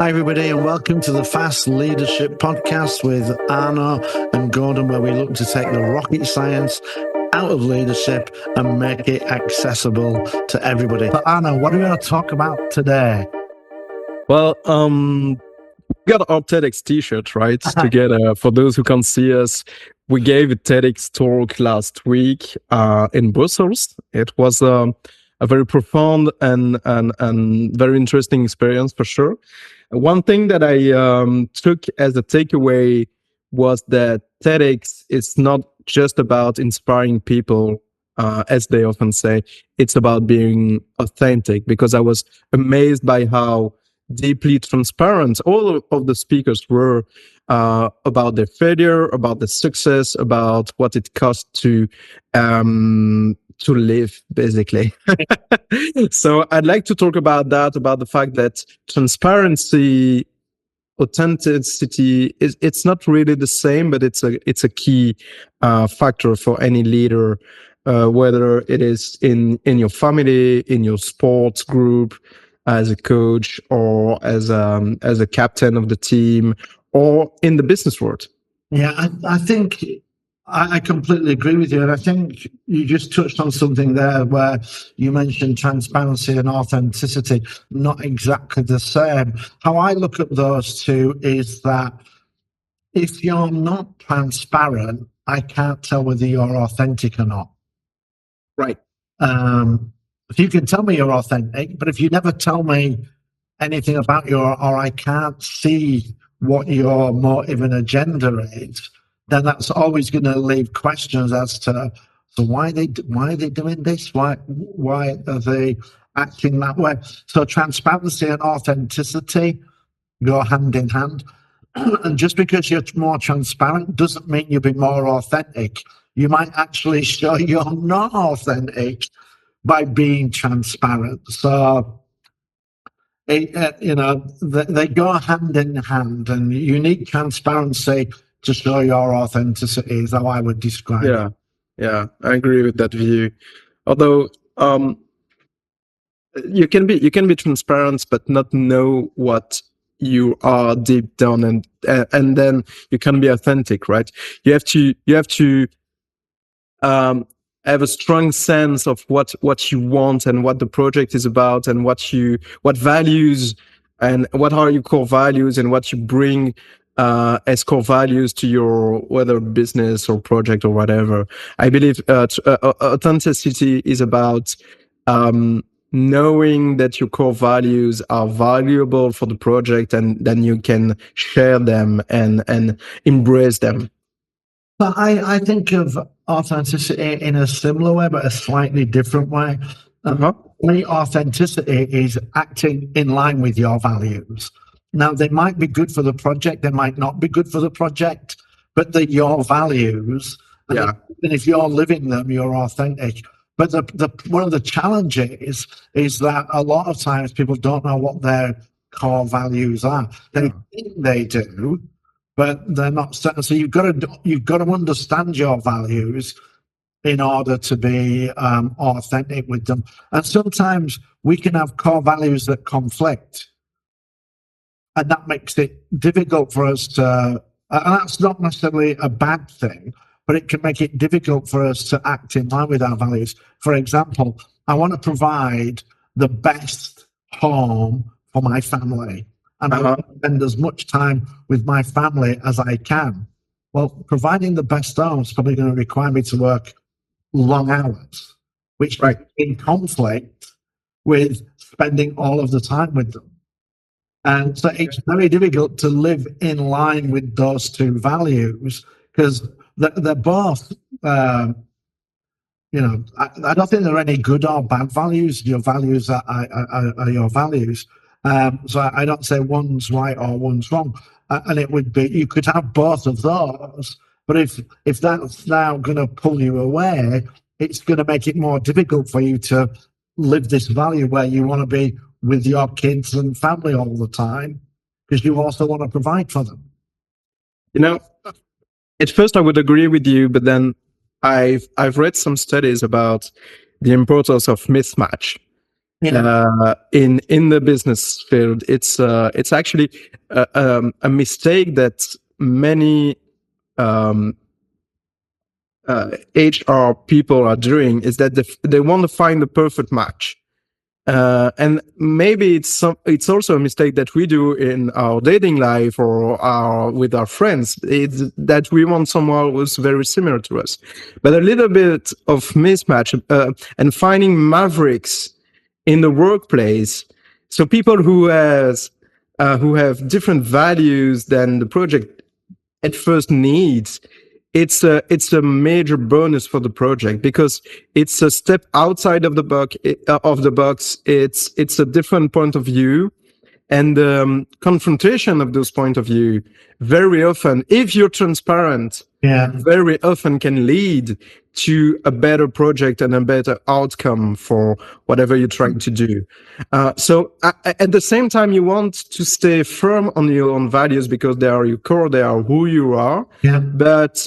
Hi, everybody, and welcome to the Fast Leadership Podcast with Arno and Gordon, where we look to take the rocket science out of leadership and make it accessible to everybody. So, Arno, what are we going to talk about today? Well, we got our TEDx t-shirt, right? Together. For those who can't see us, we gave a TEDx talk last week in Brussels. It was a very profound and very interesting experience for sure. One thing that I took as a takeaway was that TEDx is not just about inspiring people, as they often say. It's about being authentic, because I was amazed by how deeply transparent all of the speakers were about their failure, about the success, about what it cost to live, basically. So I'd like to talk about that, about the fact that transparency, authenticity it's not really the same, but it's a key factor for any leader, whether it is in your family, in your sports group, as a coach, or as a captain of the team, or in the business world. Yeah, I think I completely agree with you. And I think you just touched on something there where you mentioned transparency and authenticity, not exactly the same. How I look at those two is that if you're not transparent, I can't tell whether you're authentic or not. Right. If you can tell me you're authentic, but if you never tell me anything about or I can't see what your motive and agenda is, then that's always going to leave questions as to so why are they doing this? Why are they acting that way? So transparency and authenticity go hand in hand. And just because you're more transparent doesn't mean you'll be more authentic. You might actually show you're not authentic by being transparent. So, they go hand in hand, and you need transparency to show your authenticity is how I would describe it. Yeah, I agree with that view. Although you can be transparent, but not know what you are deep down, and then you can be authentic, right? You have to have a strong sense of what you want and what the project is about, and what values, and what are your core values, and what you bring as core values to your, whether business or project or whatever. I believe authenticity is about knowing that your core values are valuable for the project, and then you can share them and embrace them. But I think of authenticity in a similar way, but a slightly different way. My authenticity is acting in line with your values. Now, they might be good for the project, they might not be good for the project, but they're your values. Yeah. And if you're living them, you're authentic. But one of the challenges is that a lot of times people don't know what their core values are. They think they do, but they're not certain. So you've got to understand your values in order to be authentic with them. And sometimes we can have core values that conflict, and that makes it difficult for us to. And that's not necessarily a bad thing, but it can make it difficult for us to act in line with our values. For example, I want to provide the best home for my family, and I want to spend as much time with my family as I can. Well, providing the best home is probably going to require me to work long hours, which is in conflict with spending all of the time with them. And so it's very difficult to live in line with those two values, because they're both, I don't think there are any good or bad values. Your values are your values. So I don't say one's right or one's wrong. And it would be, you could have both of those, but if that's now going to pull you away, it's going to make it more difficult for you to live this value where you want to be with your kids and family all the time, because you also want to provide for them. At first I would agree with you, but then I've read some studies about the importance of mismatch. in the business field. It's actually a mistake that many HR people are doing, is that they want to find the perfect match. And maybe it's also a mistake that we do in our dating life or with our friends. It's that we want someone who's very similar to us, but a little bit of mismatch and finding mavericks in the workplace. So people who have different values than the project at first needs. It's a major bonus for the project because it's a step outside of the box. It's a different point of view, and confrontation of those point of view very often, if you're transparent, very often can lead to a better project and a better outcome for whatever you're trying to do. So at the same time, you want to stay firm on your own values because they are your core, they are who you are. But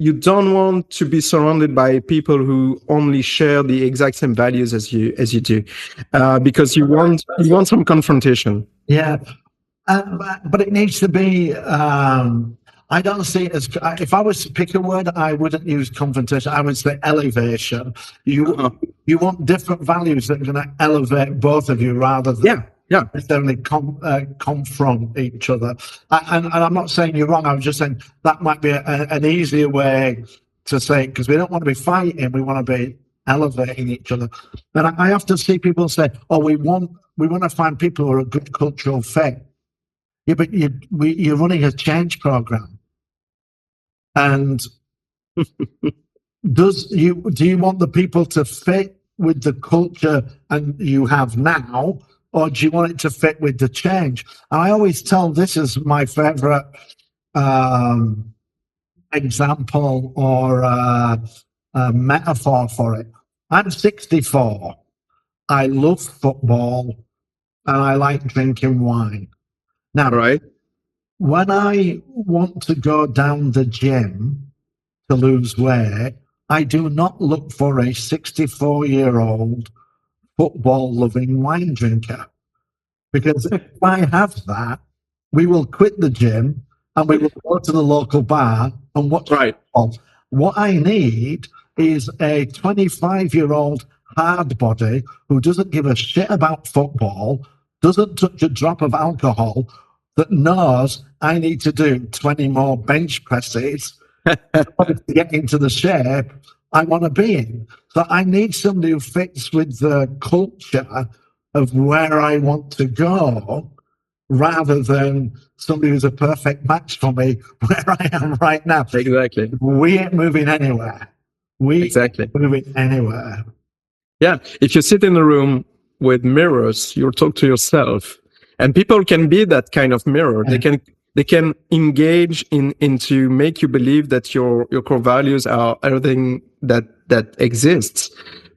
you don't want to be surrounded by people who only share the exact same values as you do, because you want some confrontation. But it needs to be. I don't see it as. If I was to pick a word, I wouldn't use confrontation. I would say elevation. You want different values that are going to elevate both of you rather than necessarily confront each other. And I'm not saying you're wrong. I was just saying that might be an easier way to say it, because we don't want to be fighting. We want to be elevating each other. And I often see people say, "Oh, we want to find people who are a good cultural fit." Yeah, but you're running a change program, and do you want the people to fit with the culture and you have now, or do you want it to fit with the change? And I always tell, this is my favorite example or metaphor for it. I'm 64. I love football and I like drinking wine. Now, when I want to go down the gym to lose weight, I do not look for a 64-year-old football-loving wine drinker. Because if I have that, we will quit the gym and we will go to the local bar and watch football. What I need is a 25-year-old hard body who doesn't give a shit about football, doesn't touch a drop of alcohol, that knows I need to do 20 more bench presses to get into the shape I want to be in. So I need somebody who fits with the culture of where I want to go, rather than somebody who's a perfect match for me where I am right now. Exactly. We ain't moving anywhere. Ain't moving anywhere. Yeah. If you sit in a room with mirrors, you'll talk to yourself. And people can be that kind of mirror. They can engage into make you believe that your core values are everything that exists,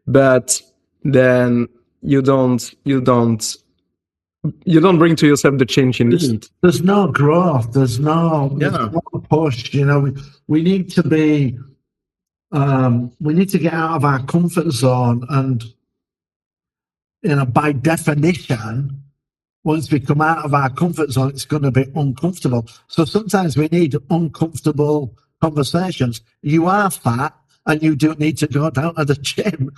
but then you don't bring to yourself the change you need. There's no growth. There's no push. We need to be. We need to get out of our comfort zone, and by definition, once we come out of our comfort zone, it's going to be uncomfortable. So sometimes we need uncomfortable conversations. You are fat and you do need to go down to the gym.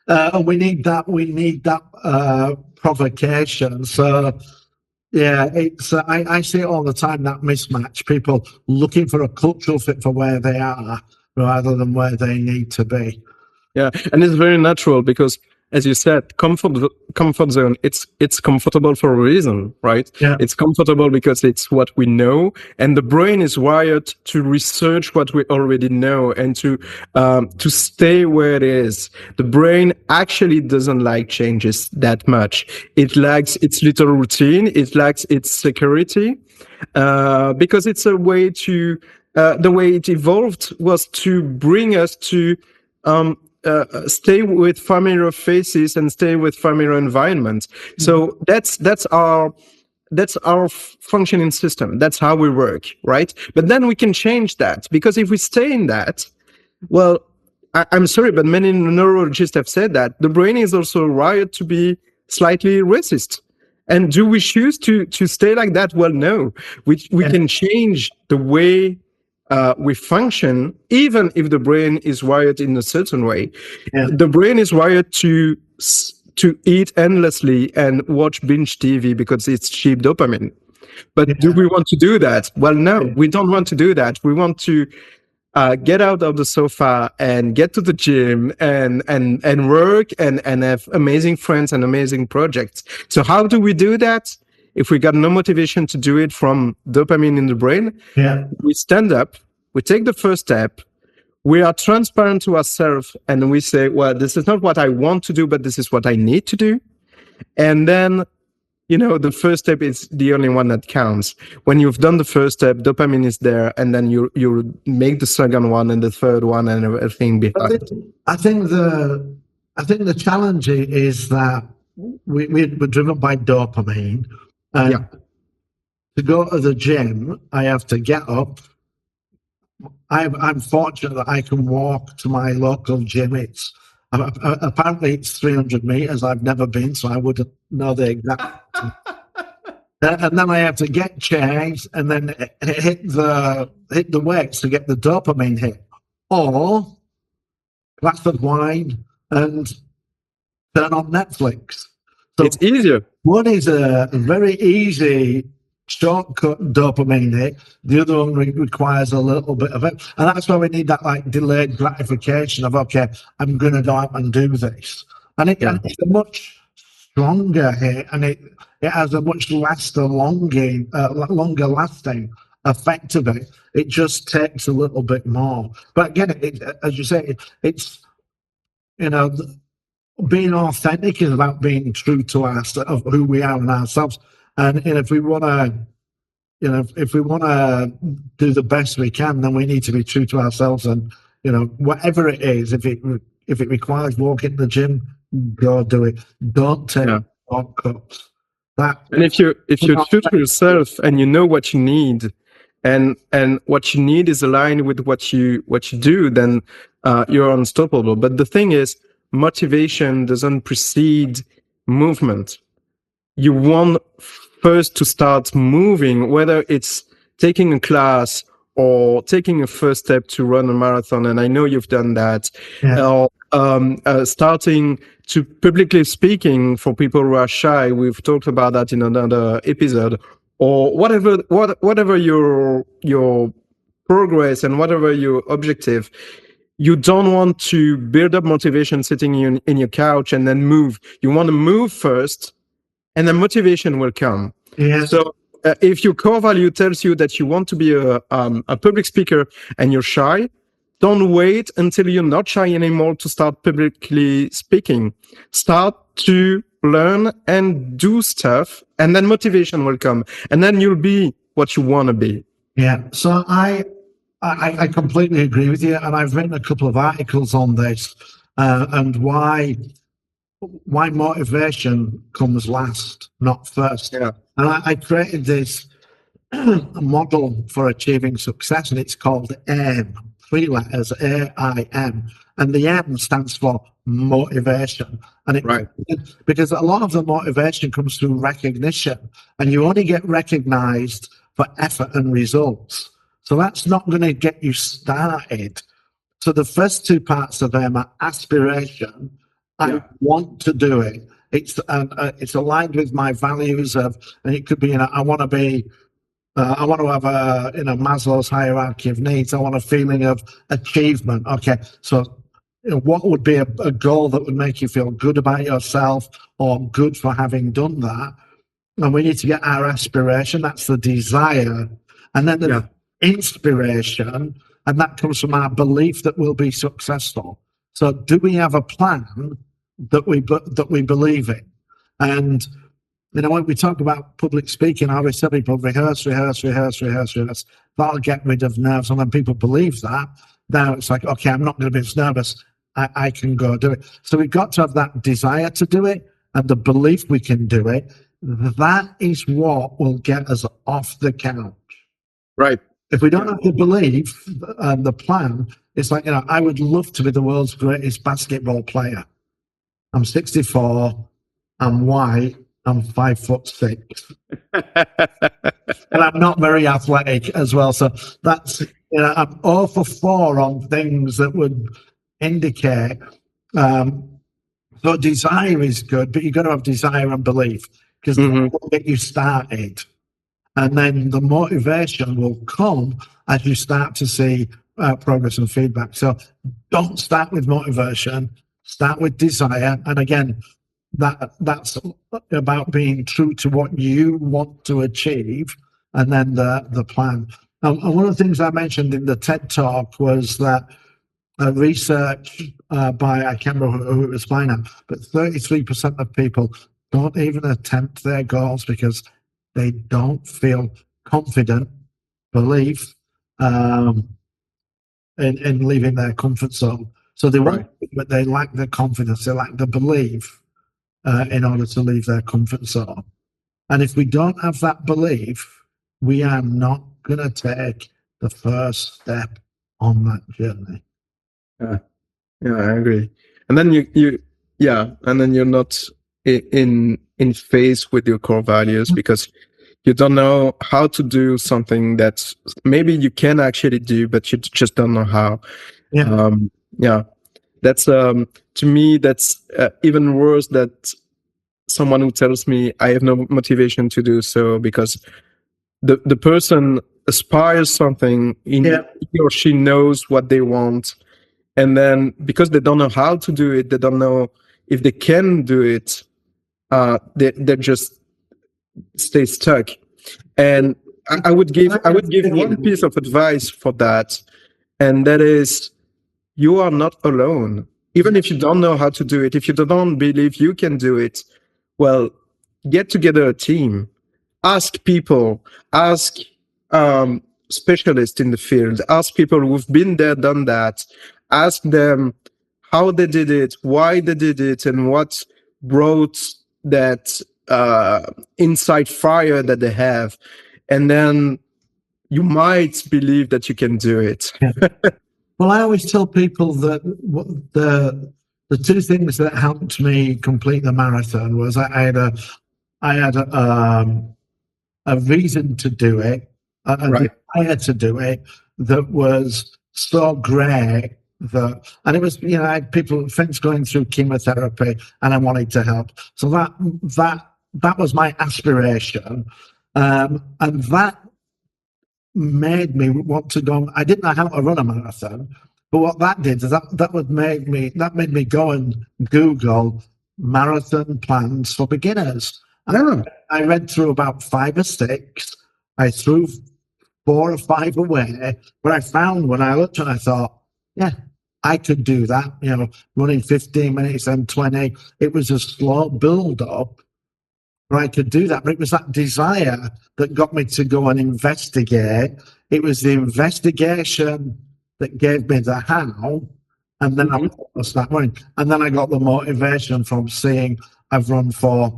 And we need that provocation. So yeah, it's I see it all the time, that mismatch. People looking for a cultural fit for where they are rather than where they need to be. Yeah, and it's very natural because, as you said, comfort zone, it's comfortable for a reason, right? Yeah. It's comfortable because it's what we know, and the brain is wired to research what we already know and to stay where it is. The brain actually doesn't like changes that much. It likes its little routine. It likes its security, because it's a way to the way it evolved was to bring us to stay with familiar faces and stay with familiar environments. Mm-hmm. So that's our functioning system. That's how we work, right? But then we can change that, because if we stay in that, well, I'm sorry, but many neurologists have said that the brain is also wired to be slightly racist. And do we choose to stay like that? Well, no. We can change the way we function, even if the brain is wired in a certain way. Yeah. The brain is wired to eat endlessly and watch binge TV because it's cheap dopamine. But do we want to do that? Well, no, we don't want to do that. We want to get out of the sofa and get to the gym and work and have amazing friends and amazing projects. So how do we do that? If we got no motivation to do it from dopamine in the brain, we stand up, we take the first step, we are transparent to ourselves, and we say, well, this is not what I want to do, but this is what I need to do. And then, the first step is the only one that counts. When you've done the first step, dopamine is there, and then you make the second one and the third one and everything behind. I think the challenge is that we're driven by dopamine. And to go to the gym, I have to get up. I'm fortunate that I can walk to my local gym. Apparently it's 300 meters. I've never been, so I wouldn't know the exact. And then I have to get changed and then hit the weights to get the dopamine hit, or glass of wine and turn on Netflix. So it's easier. One is a very easy shortcut dopamine hit. The other one requires a little bit of it, and that's why we need that delayed gratification of, okay, I'm going to go out and do this, and it's a much stronger hit, and it has a much longer lasting effect of it. It just takes a little bit more. But again, as you say, it's being authentic is about being true to of who we are and ourselves. And if we want to, do the best we can, then we need to be true to ourselves. And whatever it is, if it requires walking to the gym, go do it. Don't take shortcuts. And if you're true to yourself and you know what you need, and what you need is aligned with what you do, then you're unstoppable. But the thing is, motivation doesn't precede movement. You want first to start moving, whether it's taking a class or taking a first step to run a marathon, and I know you've done that, or starting to publicly speaking for people who are shy. We've talked about that in another episode, or whatever your progress and whatever your objective. You don't want to build up motivation sitting in your couch and then move. You want to move first, and then motivation will come. So if your core value tells you that you want to be a public speaker and you're shy, don't wait until you're not shy anymore to start publicly speaking. Start to learn and do stuff, and then motivation will come, and then you'll be what you want to be. Yeah. So I completely agree with you, and I've written a couple of articles on this and why motivation comes last, not first. And I created this model for achieving success, and it's called AIM, 3 letters, AIM, and the M stands for motivation. And because a lot of the motivation comes through recognition, and you only get recognized for effort and results. So that's not going to get you started. So the first 2 parts of them are aspiration. I want to do it. It's aligned with my values and it could be, I want to be, I want to have Maslow's hierarchy of needs. I want a feeling of achievement. Okay, so what would be a goal that would make you feel good about yourself or good for having done that? And we need to get our aspiration. That's the desire, and then the inspiration, and that comes from our belief that we'll be successful. So, do we have a plan that we believe in? And when we talk about public speaking, I always tell people rehearse. That'll get rid of nerves. And when people believe that, now it's like, okay, I'm not going to be as nervous. I can go do it. So we've got to have that desire to do it and the belief we can do it. That is what will get us off the couch. Right. If we don't have the belief and the plan, it's like, I would love to be the world's greatest basketball player. I'm 64, I'm white, I'm 5'6", and I'm not very athletic as well. So that's, I'm 0 for 4 on things that would indicate. So desire is good, but you've got to have desire and belief, because that will get you started. And then the motivation will come as you start to see progress and feedback. So don't start with motivation, start with desire. And again, that's about being true to what you want to achieve, and then the plan. And one of the things I mentioned in the TED talk was that research by, I can't remember who it was by now, but 33% of people don't even attempt their goals because they don't feel confident, belief in leaving their comfort zone. So they want, but they lack the confidence, they lack the belief in order to leave their comfort zone. And if we don't have that belief, we are not going to take the first step on that journey. Yeah, I agree. And then and then you're not in phase with your core values because you don't know how to do something that maybe you can actually do, but you just don't know how. Yeah. That's to me, that's even worse that someone who tells me I have no motivation to do so, because the person aspires something he or she knows what they want, and then because they don't know how to do it, they don't know if they can do it, they just stay stuck. And I would give one piece of advice for that, and that is, you are not alone. Even if you don't know how to do it, if you don't believe you can do it, well, get together a team, ask people, ask specialists in the field, ask people who've been there, done that, ask them how they did it, why they did it, and what brought that inside fire that they have. And then you might believe that you can do it. Well, I always tell people that the two things that helped me complete the marathon was I had a reason to do it, a desire to do it that was so great that, and it was, I had friends going through chemotherapy, and I wanted to help. So that was my aspiration, and that made me want to go. I didn't know how to run a marathon, but what that did is that made me go and Google marathon plans for beginners. I read through about 5 or 6. I threw 4 or 5 away, but I found, when I looked and I thought, yeah, I could do that. Running 15 minutes and 20. It was a slow build up, but I could do that. But it was that desire that got me to go and investigate. It was the investigation that gave me the how, and then I started running. And then I got the motivation from seeing I've run 5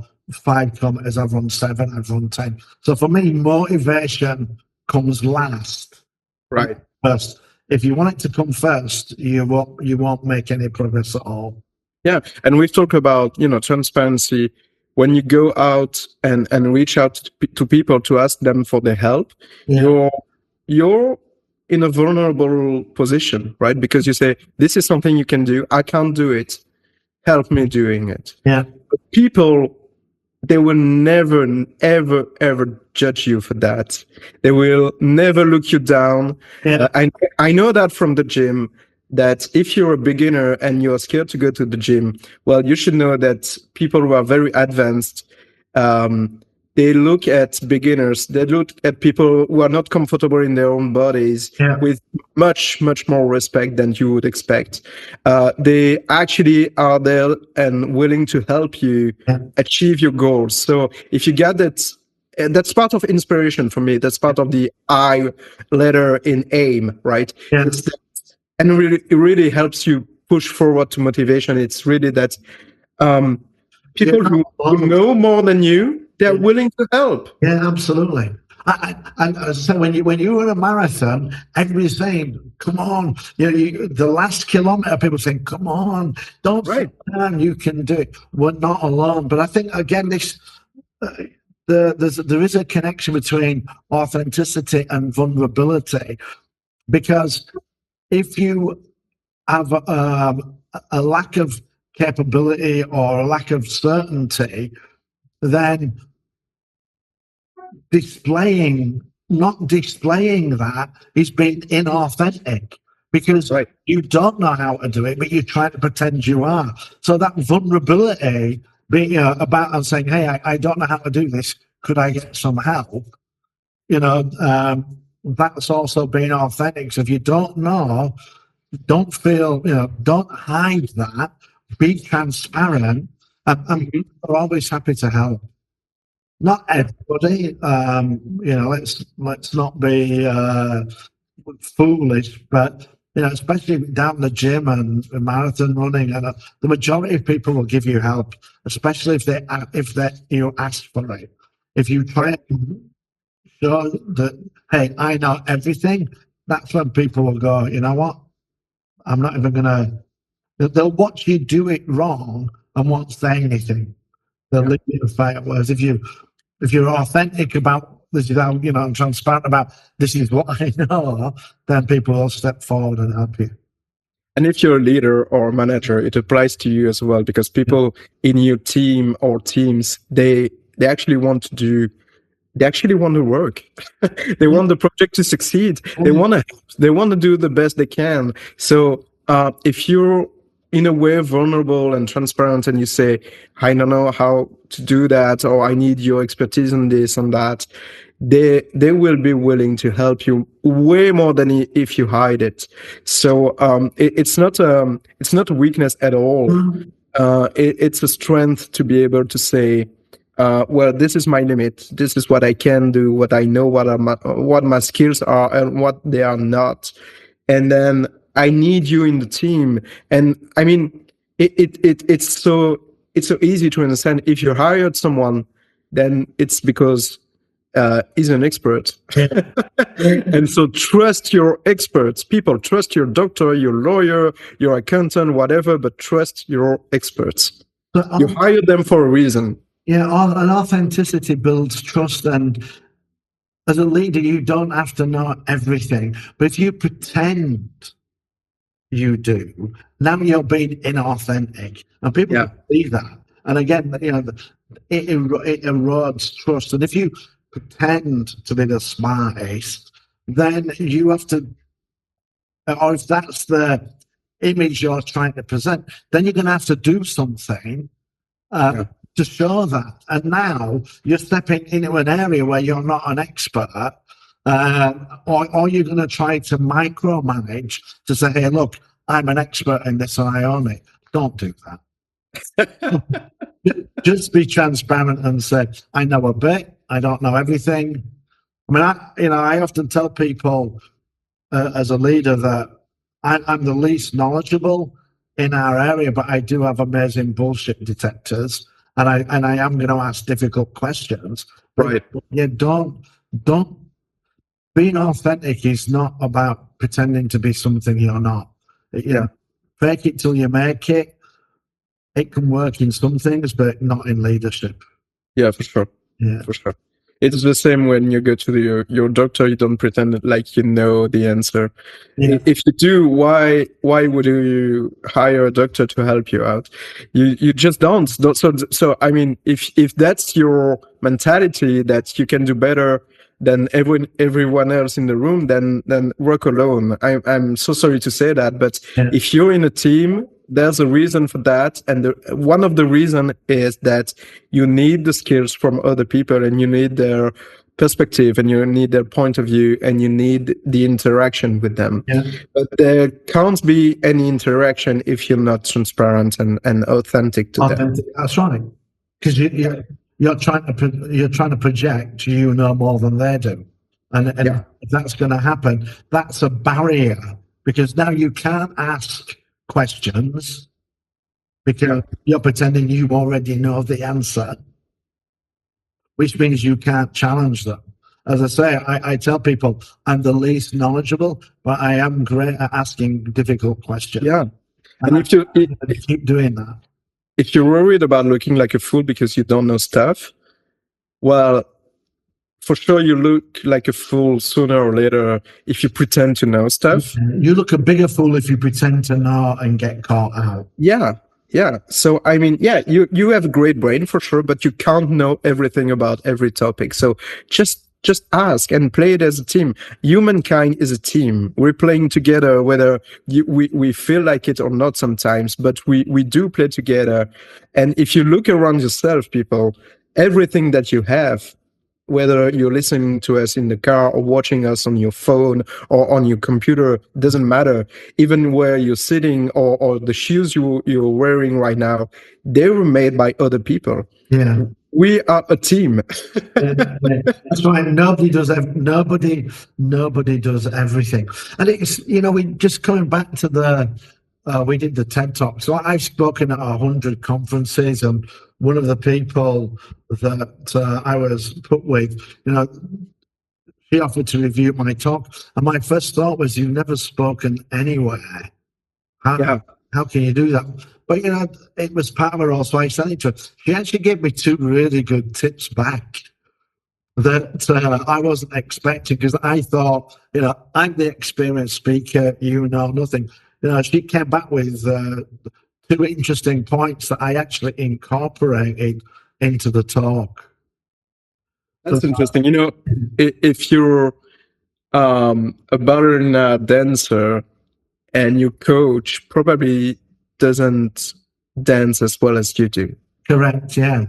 kilometers, I've run 7, I've run 10. So for me, motivation comes last. Right. First. If you want it to come first, you won't make any progress at all. Yeah, and we've talked about transparency. When you go out and reach out to people to ask them for their help, you're in a vulnerable position, right? Because you say, this is something you can do. I can't do it. Help me doing it. Yeah. But people, they will never, ever, ever judge you for that. They will never look you down. Yeah. I know that from the gym, that if you're a beginner and you're scared to go to the gym, well, you should know that people who are very advanced, they look at beginners, they look at people who are not comfortable in their own bodies with much, much more respect than you would expect. They actually are there and willing to help you achieve your goals. So if you get that, that's part of inspiration for me. That's part of the I letter in AIM, right? And it really helps you push forward to motivation. It's really that people who know more than you, they're willing to help. Yeah, absolutely. And so when you run a marathon, everybody's saying, "Come on!" The last kilometer, people saying, "Come on, don't Right. slow down, you can do it." We're not alone. But I think again, there is a connection between authenticity and vulnerability, because if you have a lack of capability or a lack of certainty, then not displaying that is being inauthentic, because Right. you don't know how to do it, but you're trying to pretend you are. So that vulnerability, being about and saying, "Hey, I don't know how to do this. Could I get some help?" That's also being authentic. So if you don't know, don't feel, don't hide that. Be transparent, and Mhm. we're always happy to help. Not everybody, let's not be foolish, but especially down the gym and marathon running, and the majority of people will give you help, especially if they you ask for it. If you try to show that, hey, I know everything, that's when people will go, you know what? I'm not even gonna. They'll watch you do it wrong and won't say anything. They'll Yeah. leave you to fight. Whereas if you're authentic about this is how, and transparent about this is what I know, then people will step forward and help you. And if you're a leader or a manager, it applies to you as well, because people in your team or teams, they actually want to do they actually want to work. They Yeah, want the project to succeed. They yeah, want to do the best they can. So if you're in a way vulnerable and transparent, and you say, "I don't know how to do that," or "I need your expertise in this and that," they will be willing to help you way more than if you hide it. So it's not a weakness at all. mm, It's a strength to be able to say, well, this is my limit. This is what I can do, what I know, what my skills are, and what they are not. And then I need you in the team. And I mean, it's so easy to understand. If you hired someone, then it's because he's an expert. yeah, yeah. And so trust your experts. People, trust your doctor, your lawyer, your accountant, whatever, but trust your experts. So, You hired them for a reason. yeah, and authenticity builds trust. And as a leader, you don't have to know everything, but if you pretend you do, now you're being inauthentic, and people Yeah. can see that. And again, it erodes trust. And if you pretend to be the smartest, then you have to, or if that's the image you're trying to present, then you're going to have to do something uh, Yeah. to show that. And now you're stepping into an area where you're not an expert, or you're going to try to micromanage to say, "Hey, look, I'm an expert in this and I own it." Don't do that. Just be transparent and say, "I know a bit. I don't know everything." I mean, I often tell people as a leader that I'm the least knowledgeable in our area, but I do have amazing bullshit detectors, and I am going to ask difficult questions. But Right. yeah, don't being authentic is not about pretending to be something you're not. Yeah. Fake it till you make it. It can work in some things, but not in leadership. Yeah, for sure. Yeah, For sure. It's the same when you go to your doctor, you don't pretend like you know the answer. yeah, If you do, why would you hire a doctor to help you out? You just don't. So I mean, if that's your mentality, that you can do better than everyone else in the room, then work alone. I'm so sorry to say that, but yeah, if you're in a team, there's a reason for that, and one of the reason is that you need the skills from other people, and you need their perspective, and you need their point of view, and you need the interaction with them. yeah. But there can't be any interaction if you're not transparent and authentic to them. Authentic. That's right. Because you're trying to project you know more than they do, and Yeah. if that's going to happen, that's a barrier, because now you can't ask questions Yeah. because you're pretending you already know the answer, which means you can't challenge them. as I say, I tell people I'm the least knowledgeable, but I am great at asking difficult questions. Yeah. And And if you I'm going to keep doing that. if you're worried about looking like a fool because you don't know stuff, well, for sure you look like a fool sooner or later if you pretend to know stuff. You look a bigger fool if you pretend to know and get caught out. Yeah. Yeah. So I mean, yeah, you have a great brain for sure, but you can't know everything about every topic. So just ask and play it as a team. Humankind is a team. We're playing together, whether we feel like it or not sometimes, but we do play together. And if you look around yourself, people, everything that you have, whether you're listening to us in the car or watching us on your phone or on your computer, doesn't matter. Even where you're sitting or the shoes you're wearing right now, they were made by other people. Yeah. We are a team. That's right. Nobody does everything. And it's, we just coming back to we did the TED Talk. So I've spoken at 100 conferences, and one of the people that I was put with, she offered to review my talk. And my first thought was, you've never spoken anywhere. How can you do that? But, it was part of her also. I sent it to her. She actually gave me 2 really good tips back that I wasn't expecting, because I thought, I'm the experienced speaker, nothing. She came back with 2 interesting points that I actually incorporated into the talk. That's interesting. If you're a ballerina dancer and your coach probably doesn't dance as well as you do. Correct, yeah.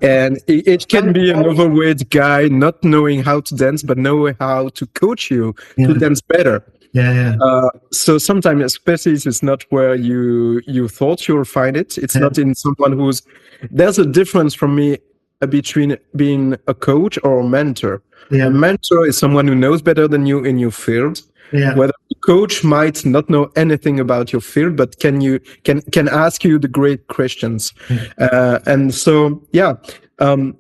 And it can be an overweight guy not knowing how to dance, but knowing how to coach you to dance better. Yeah. So sometimes expertise is not where you thought you'll find it. It's not in someone there's a difference for me between being a coach or a mentor. A mentor is someone who knows better than you in your field. Whether the coach might not know anything about your field, but can ask you the great questions. And so,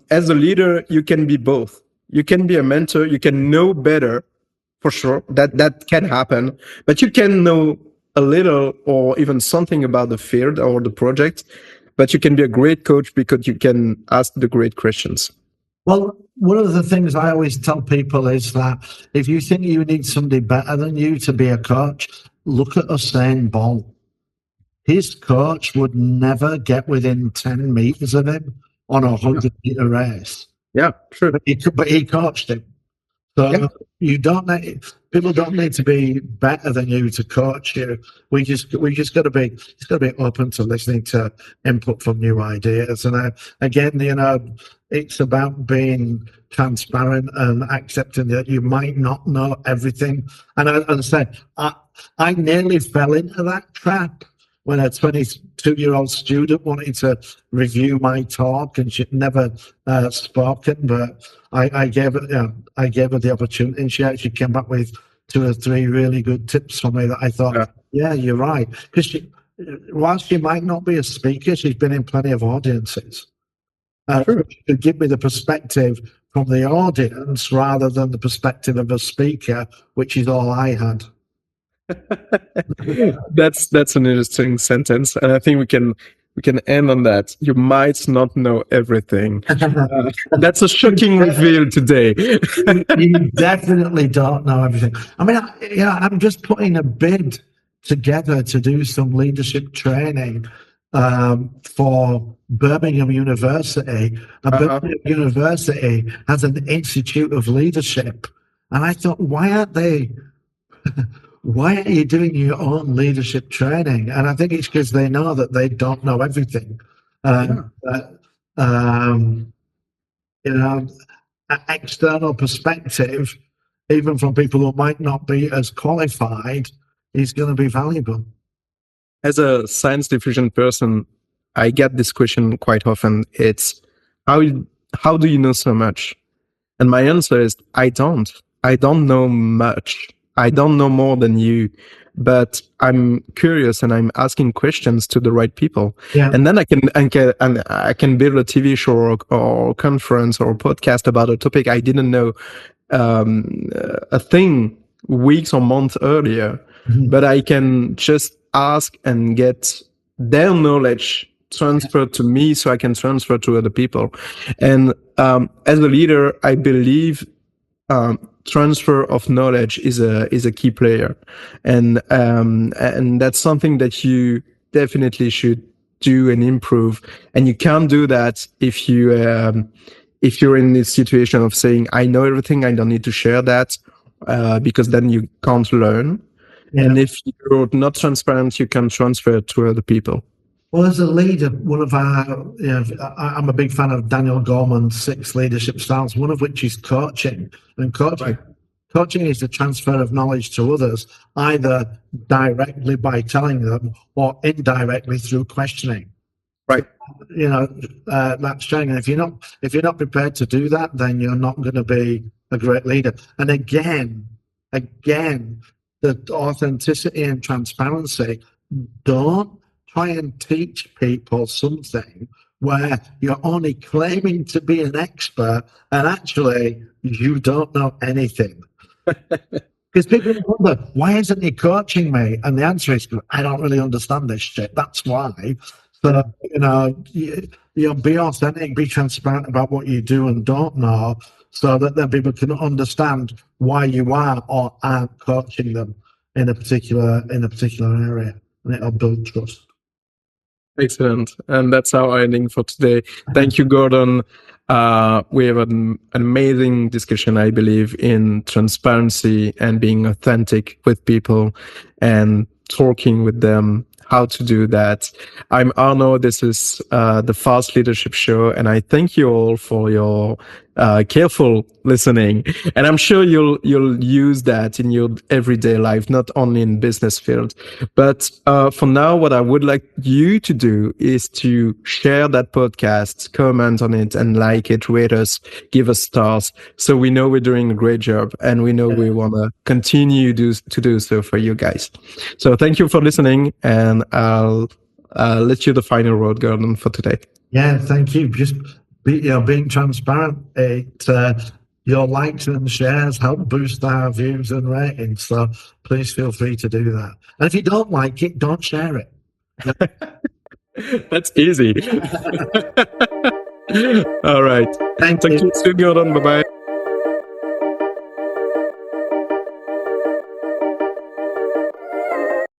as a leader, you can be both. You can be a mentor. You can know better, for sure. That can happen, but you can know a little or even something about the field or the project. But you can be a great coach because you can ask the great questions. Well, one of the things I always tell people is that if you think you need somebody better than you to be a coach, look at Usain Bolt. His coach would never get within 10 meters of him on a 100-meter race. Yeah, true. But he coached him. So people don't need to be better than you to coach you. We just got to be open to listening to input from new ideas. And again, it's about being transparent and accepting that you might not know everything. And as I said, I nearly fell into that trap when a 22-year-old student wanted to review my talk, and she'd never spoken, but I gave her the opportunity, and she actually came back with 2 or 3 really good tips for me that I thought, yeah you're right. Because whilst she might not be a speaker, she's been in plenty of audiences. She could give me the perspective from the audience rather than the perspective of a speaker, which is all I had. That's an interesting sentence, and I think we can end on that. You might not know everything. That's a shocking reveal today. You definitely don't know everything. I mean, I'm just putting a bid together to do some leadership training for Birmingham University. And Birmingham University has an Institute of Leadership, and I thought, why aren't you doing your own leadership training? And I think it's because they know that they don't know everything. External perspective, even from people who might not be as qualified, is going to be valuable. As a science diffusion person, I get this question quite often. It's how do you know so much? And my answer is I don't know much. I don't know more than you, but I'm curious and I'm asking questions to the right people. And then I can build a TV show or conference or podcast about a topic I didn't know. a thing weeks or months earlier, but I can just ask and get their knowledge transferred to me so I can transfer to other people. And as a leader, I believe transfer of knowledge is a key player, and that's something that you definitely should do and improve. And you can't do that if you're in this situation of saying, I know everything, I don't need to share that, because then you can't learn. Yeah. And if you're not transparent, you can transfer it to other people. Well, as a leader, one of our, I'm a big fan of Daniel Gorman's 6 leadership styles, one of which is coaching. And coaching is the transfer of knowledge to others, either directly by telling them or indirectly through questioning. Right. That's sharing. And if you're not prepared to do that, then you're not going to be a great leader. And again, the authenticity and transparency. Don't try and teach people something where you're only claiming to be an expert and actually you don't know anything. Because people wonder, why isn't he coaching me? And the answer is, I don't really understand this shit. That's why. So, you be authentic, be transparent about what you do and don't know, so that then people can understand why you are or aren't coaching them in a particular area, and it'll build trust. Excellent. And that's our ending for today. Thank you, Gordon. We have an amazing discussion, I believe, in transparency and being authentic with people and talking with them, how to do that. I'm Arno. This is the Fast Leadership Show, and I thank you all for your careful listening. And I'm sure you'll use that in your everyday life, not only in business field. But for now, what I would like you to do is to share that podcast, comment on it, and like it, rate us, give us stars, so we know we're doing a great job, and we know we want to continue to do so for you guys. So thank you for listening, and I'll let you the final word, Gordon, for today. Yeah, thank you. Just being transparent. Your likes and shares help boost our views and ratings. So please feel free to do that. And if you don't like it, don't share it. That's easy. All right. Thank you. Talk to you soon, Gordon. Bye-bye.